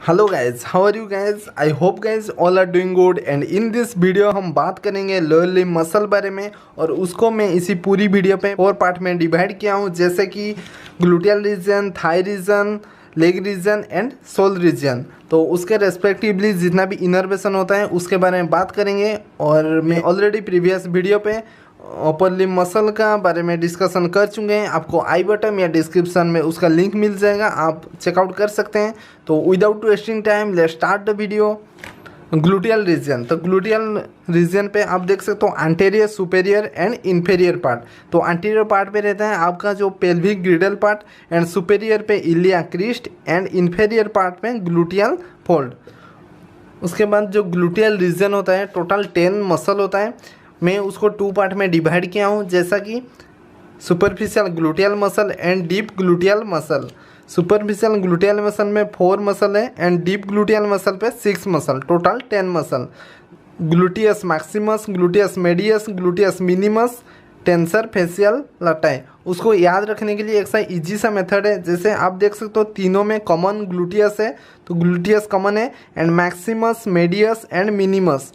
Hello guys, how are you guys? I hope guys all are doing good. And in this video हम बात करेंगे lower limb muscle बारे में, और उसको मैं इसी पूरी वीडियो पे 4 पार्ट में डिवाइड किया हूँ, जैसे कि gluteal region, thigh region, leg region and sole region. तो उसके रेस्पेक्टिवली जितना भी इनर्वेशन होता है उसके बारे में बात करेंगे। और मैं ऑलरेडी प्रीवियस वीडियो पे अपर लिम्ब मसल का बारे में डिस्कशन कर चुके हैं। आपको आई बटन या डिस्क्रिप्शन में उसका लिंक मिल जाएगा, आप चेकआउट कर सकते हैं। तो without wasting time let's start the video. Gluteal region, तो ग्लूटियल रीजन पे आप देख सकते हो anterior, superior end inferior part. तो एंटीरियर पार्ट पे रहता है आपका जो पेल्विक ग्रिडल पार्ट, एंड सुपेरियर पे इलिया क्रिस्ट, एंड इन्फेरियर पार्ट पे ग्लूटियल फोल्ड। उसके बाद जो ग्लूटियल रीजन होता है टोटल 10 मसल होता है। मैं उसको 2 पार्ट में डिवाइड किया हूँ, जैसा कि superficial gluteal muscle and deep gluteal muscle. Superficial gluteal muscle में 4 मसल है, एंड डीप ग्लूटियल मसल पे 6 muscle, total 10 muscle. Gluteus maximus, gluteus medius, gluteus minimus, tensor fasciae latae. उसको याद रखने के लिए एक सा इजी सा मेथड है, जैसे आप देख सकते हो तीनों में कॉमन ग्लूटियस है, तो ग्लूटियस कॉमन है, and Maximus, medius and minimus,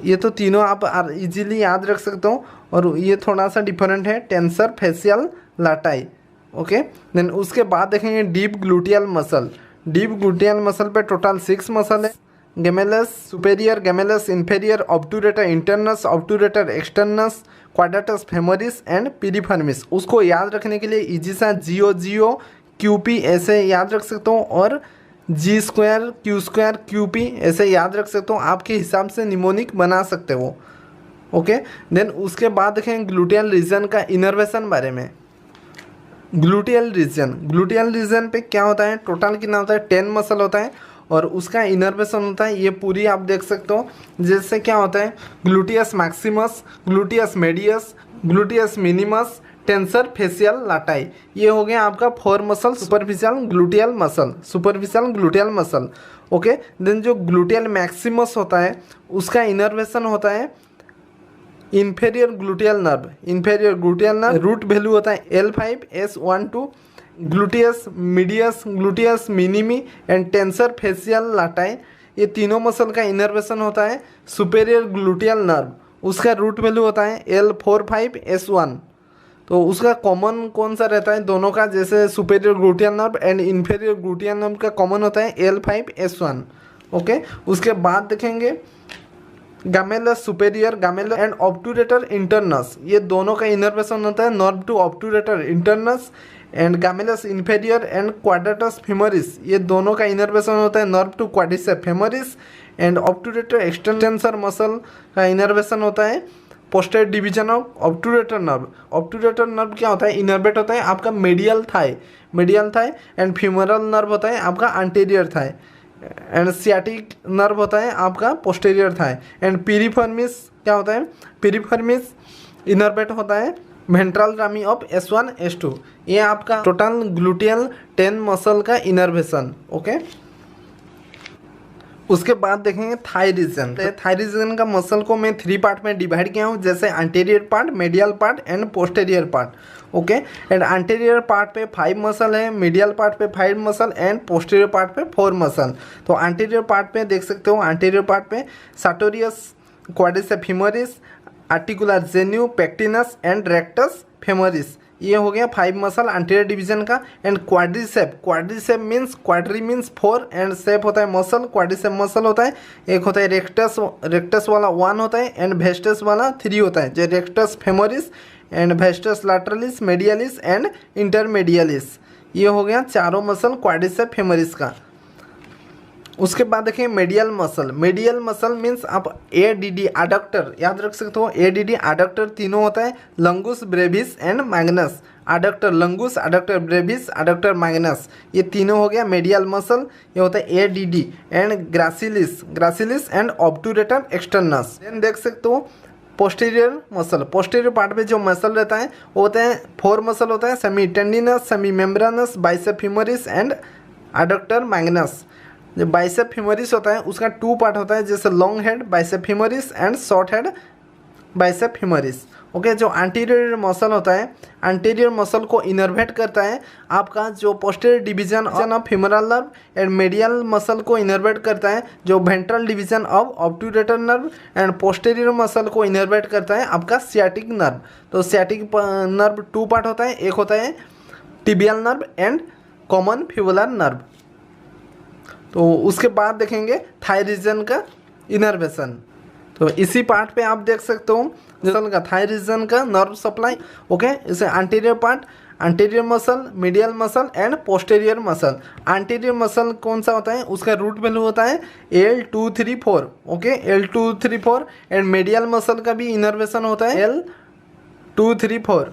ये तो तीनों आप इजीली याद रख सकते हो। और ये थोड़ा सा डिफरेंट है, tensor fasciae latae. Okay, then उसके बाद देखेंगे deep gluteal muscle. Deep gluteal muscle पे टोटल 6 मसल है। Gemellus superior, gemellus inferior, obturator internus, obturator externus, quadratus femoris and piriformis. उसको याद रखने के लिए इजी सा जियो क्यूपी ऐसे याद रख सकते हो, और जी स्क्वायर क्यू पी ऐसे याद रख सकते हो। आपके हिसाब से निमोनिक बना सकते हो। ओके, देन उसके बाद देखें ग्लूटियल रीजन का इनर्वेशन बारे में। ग्लूटियल रीजन पे क्या होता है, टोटल कितना होता है 10 मसल होता है, और उसका इनर्वेशन होता है, ये पूरी आप देख सकते हो। जैसे क्या होता है gluteus maximus, gluteus medius, gluteus minimus, tensor fasciae latae. ये हो गया आपका 4 muscle superficial gluteal muscle. Okay, then जो ग्लूटियल मैक्सिमस होता है उसका इनर्वेशन होता है inferior gluteal nerve. Root value होता है L5S12। Gluteus medius, gluteus minimi and tensor fasciae latae, ये तीनों मसल का इनर्वेशन होता है सुपेरियर ग्लूटियल नर्व। उसका रूट वैल्यू होता है L45S1। तो उसका कॉमन कौन सा रहता है दोनों का, जैसे superior gluteal nerve and inferior gluteal nerve का कॉमन होता है L5S1। ओके, उसके बाद देखेंगे gemellus superior, gemellus and obturator internus, ये दोनों का इनर्वेशन होता है nerve to obturator internus. And gemellus inferior and quadratus femoris, ये दोनों का इनर्वेशन होता है nerve to quadricep femoris. And obturator extensor muscle का इनर्वेशन होता है posterior division of obturator nerve. Obturator nerve क्या होता है, इनर्वेट होता है आपका medial thigh, and femoral nerve होता है आपका anterior thigh, and sciatic nerve होता है आपका पोस्टेरियर थाई। एंड पिरिफर्मिस क्या होता है, पिरिफर्मिस इनर्वेट होता है ventral Rami of S1 S2। ये आपका टोटल ग्लूटियल 10 मसल का इनर्वेशन। ओके, उसके बाद देखेंगे थाई रीजन। थाई रीजन का मसल को मैं 3 पार्ट में डिवाइड किया हूँ, जैसे anterior part, medial part and posterior part. Okay, and anterior part पे 5 मसल है, मीडियल पार्ट पे 5 मसल एंड पोस्टेरियर पार्ट पे 4 मसल। तो एंटीरियर पार्ट पे देख सकते हो, एंटीरियर पार्ट पे sartorius, quadricep femoris, articular genu, pectineus and rectus femoris. ये हो गया 5 मसल एंटीरियर डिवीजन का। And quadricep means, quadri means 4, and सेप होता है मसल, क्वाड्रिसेप मसल होता है। एक होता है रेक्टस वाला 1 होता है, एंड वेस्टस वाला 3 होता है, जो rectus femoris and vastus lateralis, medialis and intermedialis. ये हो गया चारों मसल क्वाड्रिसेप फेमोरिस का। उसके बाद देखिए मेडियल मसल मीन्स आप ADD एडक्टर याद रख सकते हो। ADD एडक्टर तीनों होता है longus, brevis and magnus. Adductor longus, adductor brevis, adductor magnus, ये तीनों हो गया मेडियल मसल। ये होता है ADD and gracilis and obturator externus. Then देख सकते हो पोस्टीरियर मसल। पोस्टीरियर पार्ट में जो मसल रहता है वो होता है 4 मसल होता है, semi tendinosus, semi membranosus, bicep femoris and adductor magnus. जो बाइसेप फीमोरिस होता है उसका 2 पार्ट होता है, जैसे long head bicep femoris and short head bicep humerus. Okay, जो एंटीरियर मसल होता है, एंटीरियर मसल को इनर्वेट करता है आपका जो posterior division of humeral nerve, and medial muscle को इनर्वेट करता है जो ventral division of obturator nerve, and posterior muscle को इनर्वेट करता है आपका सियाटिक नर्व। तो सियाटिक नर्व टू पार्ट होता है, एक होता है tibial nerve and common fibular nerve. तो उसके बाद देखेंगे थाई रीजन का इनर्वेशन। तो इसी पार्ट पे आप देख सकते हो मसल का थाई रीजन का नर्व सप्लाई। ओके, इसे anterior part, anterior muscle, medial muscle and posterior muscle. Anterior muscle कौन सा होता है, उसका रूट वैल्यू होता है L234। Okay, L234 and medial muscle का भी इनर्वेशन होता है L234।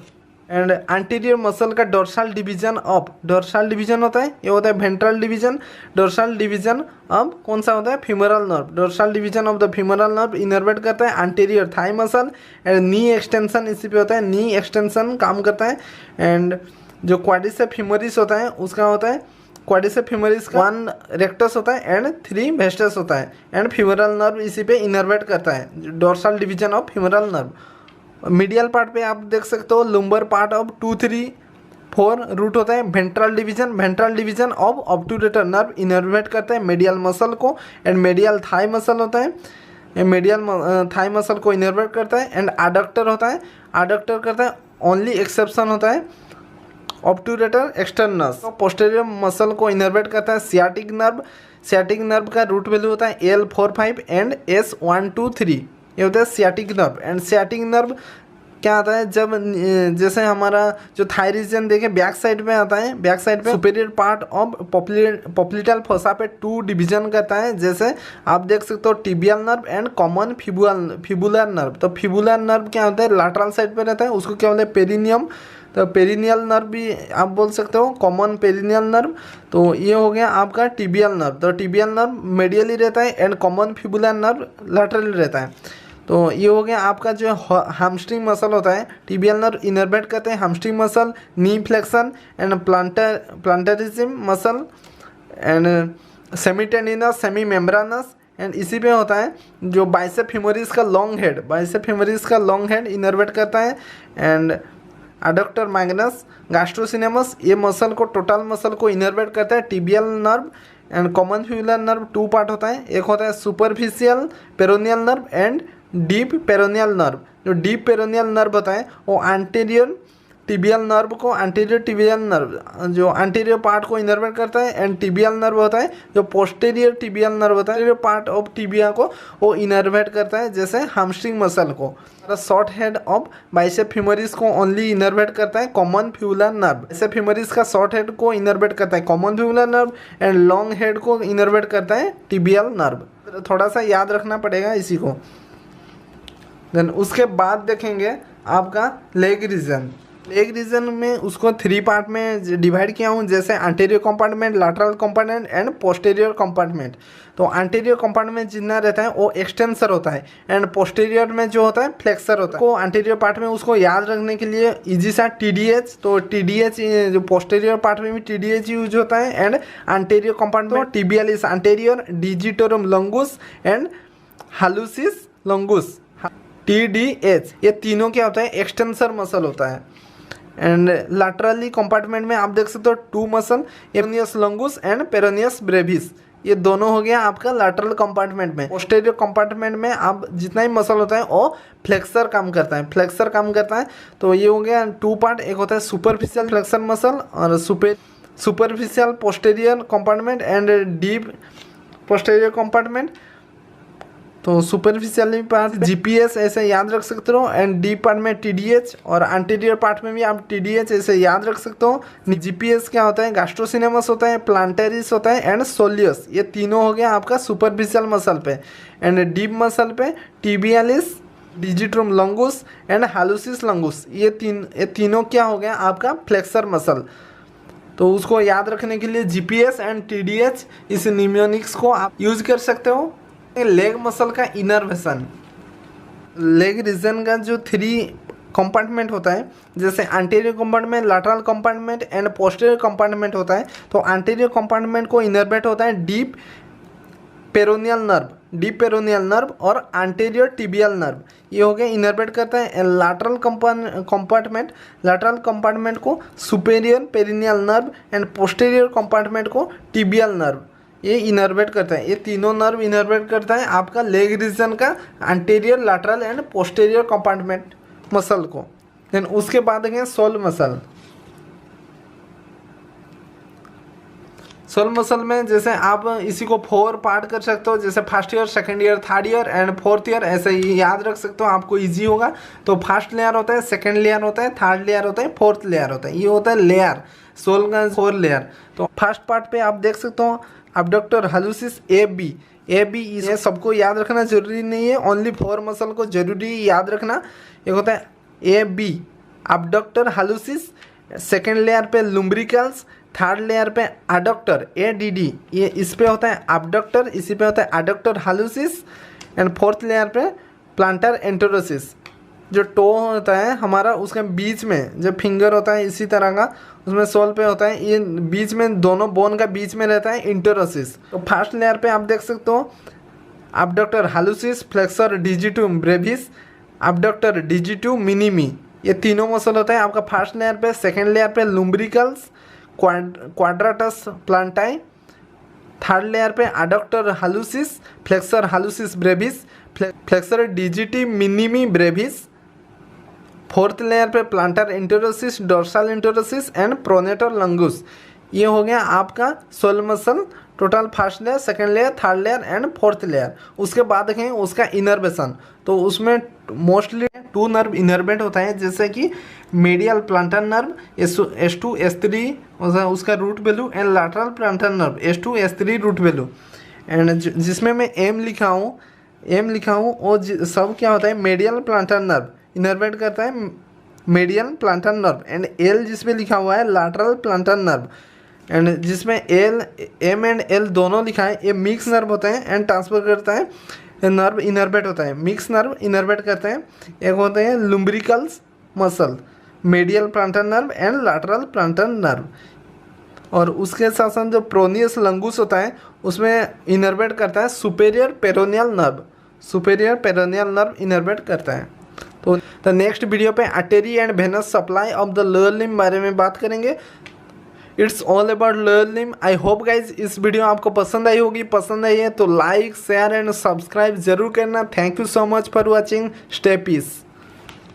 एंड एंटीरियर मसल का dorsal division of, dorsal division होता है, ये होता है ventral division. Dorsal division of कौन सा होता है, femoral nerve. Dorsal division of the femoral nerve innervate करता है anterior thigh muscle. And knee extension इसी पे होता है, नी एक्सटेंशन काम करता है। एंड जो क्वाड्रिसेप ह्यूमरस होता है उसका होता है, क्वाड्रिसेप ह्यूमरस का 1 रेक्टस होता है एंड 3 वेस्टस होता है, एंड फीमोरल नर्व इसी पे इनर्वेट करता है, dorsal division of femoral nerve. Medial part पे आप देख सकते हो लुम्बर पार्ट ऑफ 2-3-4 रूट होता है, ventral division, ventral division of obturator nerve innervate करता है मेडियल मसल को, एंड मेडियल थाई मसल होता है, मेडियल थाई मसल को इनर्वेट करता है। एंड एडक्टर होता है, एडक्टर करता है, ओनली एक्सेप्शन होता है ऑब्ट्यूरेटर एक्सटर्नस। तो पोस्टीरियर मसल को इनर्वेट करता है सियाटिक नर्व। सियाटिक नर्व का रूट वैल्यू होता है L45 एंड S123, ये होता है sciatic nerve. And sciatic nerve क्या आता है, जब जैसे हमारा जो थाई रीजन देखे बैक साइड में आता है, बैक साइड पे सुपेरियर पार्ट ऑफ पॉप्लिटल फोसा पे 2 डिवीजन करता है। जैसे आप देख सकते हो tibial nerve and common fibular nerve. तो फिबुलर नर्व क्या होता है, लैटरल साइड पे रहता है, उसको क्या बोलते हैं, पेरिनियम। तो पेरिनियल नर्व भी आप बोल सकते हो, कॉमन पेरिनियल नर्व। तो ये हो गया आपका टिबियल नर्व। तो टिबियल नर्व मेडियली रहता है and common fibular nerve laterally रहता है। तो ये हो गया आपका जो हैमस्ट्रिंग मसल होता है, टिबियल नर्व इनर्वेट करते हैं hamstring muscle, knee flexion and plantaris muscle, and semitendinosus, semi membranosus. And इसी पे होता है जो बाइसेप ह्यूमरस का लॉन्ग हेड, बाइसेप ह्यूमरस का लॉन्ग हेड इनर्वेट करता है। एंड एडक्टर मैग्नस गैस्ट्रोसिनेमस, ये मसल को, टोटल मसल को इनर्वेट करता है tibial nerve. And common fibular nerve 2 part होता है, एक होता है superficial peroneal nerve and deep peroneal nerve. जो डीप पेरोनियल नर्व होता है वो एंटीरियर टिबियल नर्व को, एंटीरियर टिबियल नर्व जो एंटीरियर पार्ट को इनर्वेट करता है, एंड टिबियल नर्व होता है जो पोस्टीरियर टिबियल नर्व होता है, पार्ट ऑफ टिबिया को वो इनर्वेट करता है, जैसे हैमस्ट्रिंग मसल को। Short head of bicep humerus को ओनली इनर्वेट करता है common fibular nerve. Bicep humerus का शॉर्ट हेड को इनर्वेट करता है common fibular nerve, and long head को इनर्वेट करता है टिबियल नर्व। थोड़ा सा याद रखना पड़ेगा इसी को। देन उसके बाद देखेंगे आपका लेग रीजन। लेग रीजन में उसको 3 पार्ट में डिवाइड किया हूँ, जैसे anterior compartment, lateral compartment and posterior compartment. तो एंटीरियर कंपार्टमेंट जितना रहता है वो एक्सटेंसर होता है, एंड पोस्टीरियर में जो होता है फ्लेक्सर होता है। को एंटीरियर पार्ट में उसको याद रखने के लिए इजी सा TDH, तो TDH जो पोस्टीरियर पार्ट में भी TDH यूज होता है। And anterior compartment tibialis anterior, digitorum longus and hallucis longus, TDH, ये तीनों क्या होता है, एक्सटेंसर मसल होता है। एंड लैटरली कंपार्टमेंट में आप देख सकते हो 2 muscle, peroneus longus and peroneus brevis, ये दोनों हो गया आपका लैटरल कंपार्टमेंट में। पोस्टीरियर कंपार्टमेंट में आप जितना ही मसल होता है वो फ्लेक्सर काम करता है, फ्लेक्सर काम करता है। तो ये हो गया 2 पार्ट, एक होता है सुपरफिशियल फ्लेक्सर मसल और superficial posterior compartment and deep posterior compartment. तो सुपरफिशियल पार्ट GPS ऐसे याद रख सकते हो, एंड डीप पार्ट में TDH, और एंटीरियर पार्ट में भी आप TDH ऐसे याद रख सकते हो। GPS क्या होता है, गैस्ट्रोसिनेमस होता है, प्लांटेरिस होता है एंड सोलियस, ये तीनों हो गया आपका सुपरफिशियल मसल पे। एंड डीप मसल पे tibialis, digitorum longus and hallucis लॉन्गुस, ये तीनों क्या हो गया आपका फ्लेक्सर मसल। तो उसको याद रखने के लिए GPS एंड TDH इस निम्योनिक्स को आप यूज कर सकते हो। लेग मसल का इनर्वेशन, लेग रीजन का जो 3 कंपार्टमेंट होता है, जैसे anterior compartment, lateral compartment and posterior compartment होता है। तो एंटीरियर कंपार्टमेंट को इनर्वेट होता है deep peroneal nerve, deep peroneal nerve और एंटीरियर टिबियल नर्व, ये हो गया इनर्वेट करता है। लैटरल कंपार्टमेंट, लैटरल कंपार्टमेंट को superior peroneal nerve and posterior compartment को टिबियल नर्व, ये इनर्वेट करता है। ये तीनों नर्व इनर्वेट करता है आपका लेग रीजन का anterior, lateral and posterior compartment muscle को। देन उसके बाद है सोल मसल। सोल मसल में जैसे आप इसी को 4 पार्ट कर सकते हो, जैसे first year, second year, third year and fourth year, ऐसे ही याद रख सकते हो, आपको इजी होगा। तो फर्स्ट लेयर होता है, सेकंड लेयर होता है, थर्ड लेयर होता है, फोर्थ लेयर होता है, ये होता है लेयर, सोल का 4 लेयर। तो फर्स्ट पार्ट पे आप देख सकते हो अबडक्टर हालुसिस ए बी, ये सबको याद रखना जरूरी नहीं है, ओनली 4 मसल को जरूरी याद रखना। एक होता है A B abductor hallucis, second layer पे लुम्ब्रिकल्स, थर्ड लेयर पे एडक्टर ए डी डी, ये इस पे होता है एबडक्टर, इसी पे होता है एडक्टर हालुसिस एंड फोर्थ लेयर पे प्लांटर एंटेरोसिस। जो टो होता है हमारा उसके बीच में जो फिंगर होता है इसी तरह का, उसमें सोल पे होता है, ये बीच में दोनों बोन का बीच में रहता है इंटेरोसिस। तो फर्स्ट लेयर पे आप देख सकते हो abductor hallucis, flexor digiti brevis, abductor digiti minimi, ये तीनों मसल होता है आपका फर्स्ट लेयर पे। सेकेंड लेयर पे lumbricals, quadratus plantae, third layer पे adductor hallucis, flexor hallucis brevis, flexor digiti minimi brevis, fourth layer पे plantar interossei, dorsal interossei and pronator longus. ये हो गया आपका sole muscle total, first layer, second layer, third layer and fourth layer. उसके बाद देखें उसका इनर्वेशन, तो उसमें मोस्टली 2 नर्व इनर्वेट होता है, जैसे कि medial plantar nerve S2 S3 उसका root value and lateral plantar nerve S2 S3 root value. And जिसमें मैं एम लिखा हूँ वो सब क्या होता है, मेडियल प्लांटर नर्व इनर्वेट करता है, medial plantar nerve, and L जिसमें लिखा हुआ है लैटरल प्लांटर नर्व, एंड जिसमें एल, एम एंड एल दोनों लिखा है, ये मिक्स नर्व होता है एंड ट्रांसफर करता है, नर्व इनर्वेट होता है, मिक्स नर्व इनर्वेट करते हैं। एक होते हैं lumbricals muscle, medial plantar nerve and lateral plantar nerve, और उसके साथ साथ जो प्रोनियस लंगुस होता है उसमें इनर्वेट करता है सुपेरियर पेरोनियल नर्व इनर्वेट करता है। तो नेक्स्ट वीडियो पे artery and venous supply of the lower limb बारे में बात करेंगे। It's all about lower limb. I hope guys इस वीडियो आपको पसंद आई होगी, पसंद आई है तो लाइक, शेयर एंड सब्सक्राइब जरूर करना। Thank you so much for watching. Stay piece.